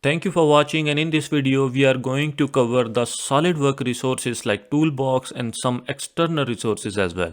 Thank you for watching, and in this video we are going to cover the SolidWorks resources like Toolbox and some external resources as well.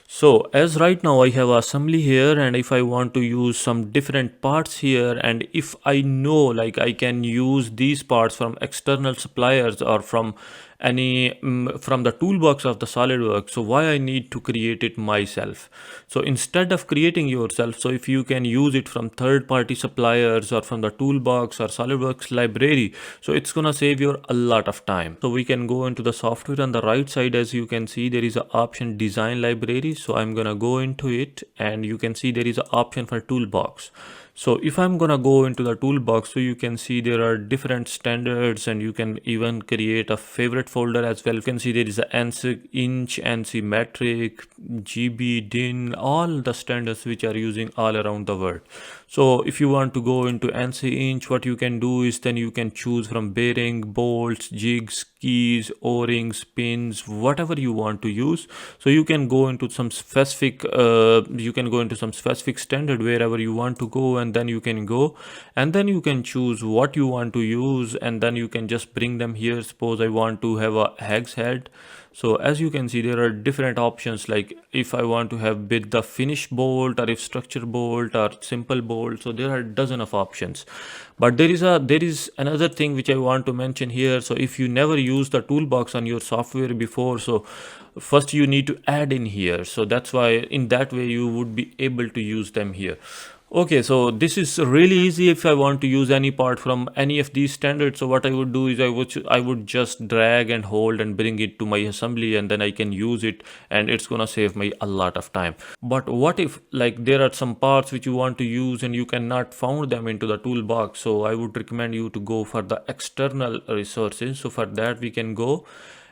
So as right now I have assembly here, and if I want to use some different parts here, and if I know like I can use these parts from external suppliers or from from the toolbox of the SolidWorks, so why I need to create it myself? So instead of creating yourself, so if you can use it from third-party suppliers or from the toolbox or SolidWorks library, so it's gonna save you a lot of time. So we can go into the software on the right side. As you can see, there is an option design library, so I'm gonna go into it, and you can see there is an option for toolbox. So if I'm gonna go into the toolbox, so you can see there are different standards, and you can even create a favorite folder as well. You can see there is a ANSI inch, ANSI metric, GB, DIN, all the standards which are using all around the world. So if you want to go into ANSI inch, what you can do is then you can choose from bearing, bolts, jigs, keys, o-rings, pins, whatever you want to use. So you can go into some specific standard wherever you want to go, and then you can go and then you can choose what you want to use, and then you can just bring them here. Suppose I want to have a hex head. So as you can see, there are different options, like if I want to have with the finish bolt, or if structure bolt, or simple bolt. So there are dozen of options. But there is another thing which I want to mention here. So if you never use the toolbox on your software before, so first you need to add in here. So that's why in that way you would be able to use them here. Okay, so this is really easy. If I want to use any part from any of these standards, so what I would do is I would just drag and hold and bring it to my assembly, and then I can use it, and it's gonna save me a lot of time. But what if like there are some parts which you want to use and you cannot found them into the toolbox? So I would recommend you to go for the external resources. So for that we can go,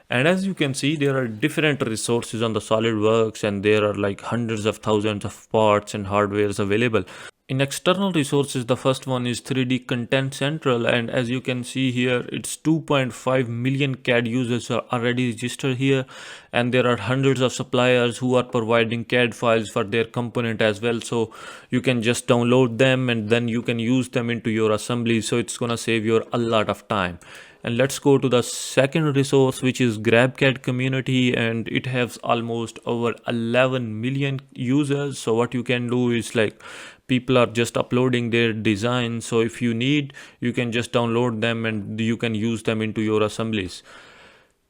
and as you can see, there are different resources on the SolidWorks, and there are like hundreds of thousands of parts and hardwares available. In external resources, the first one is 3D Content Central, and as you can see here, it's 2.5 million CAD users are already registered here, and there are hundreds of suppliers who are providing CAD files for their component as well. So you can just download them, and then you can use them into your assembly. So it's gonna save you a lot of time. And let's go to the second resource, which is GrabCAD community, and it has almost over 11 million users. So what you can do is like people are just uploading their designs. So if you need, you can just download them and you can use them into your assemblies.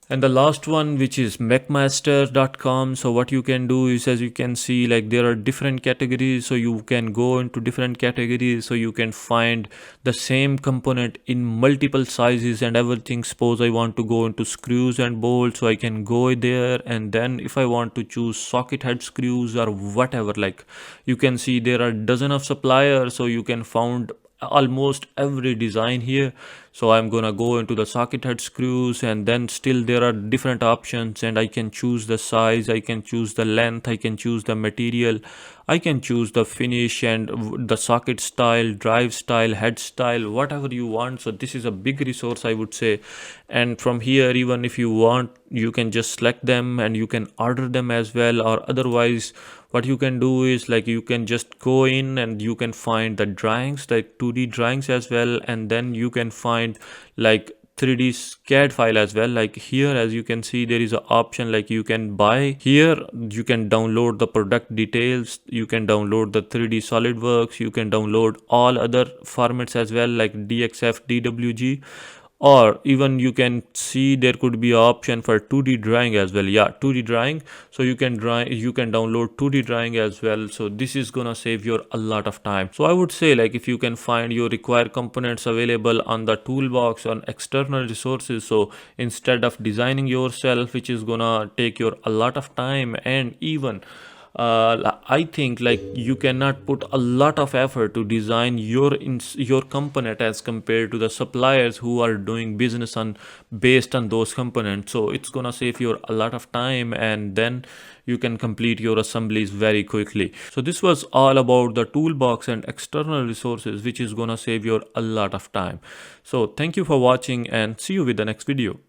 And the last one, which is mechmaster.com. So what you can do is, as you can see, like there are different categories, so you can go into different categories, so you can find the same component in multiple sizes and everything. Suppose I want to go into screws and bolts, so I can go there, and then if I want to choose socket head screws or whatever, like you can see there are dozen of suppliers, so you can find almost every design here. So I'm gonna go into the socket head screws, and then still there are different options, and I can choose the size, I can choose the length, I can choose the material, I can choose the finish and the socket style, drive style, head style, whatever you want. So this is a big resource, I would say. And from here, even if you want, you can just select them and you can order them as well. Or otherwise, what you can do is like you can just go in and you can find the drawings, like 2D drawings as well, and then you can find like 3D CAD file as well. Like here, as you can see, there is an option like you can buy here, you can download the product details, you can download the 3D SolidWorks, you can download all other formats as well, like DXF, DWG, or even you can see there could be an option for 2D drawing as well. Yeah, 2D drawing. So you can download 2D drawing as well. So this is gonna save you a lot of time. So I would say, like, if you can find your required components available on the toolbox on external resources, so instead of designing yourself, which is gonna take you a lot of time, and even I think like you cannot put a lot of effort to design your component as compared to the suppliers who are doing business on based on those components. So it's gonna save you a lot of time, and then you can complete your assemblies very quickly. So this was all about the toolbox and external resources, which is gonna save you a lot of time. So thank you for watching, and see you with the next video.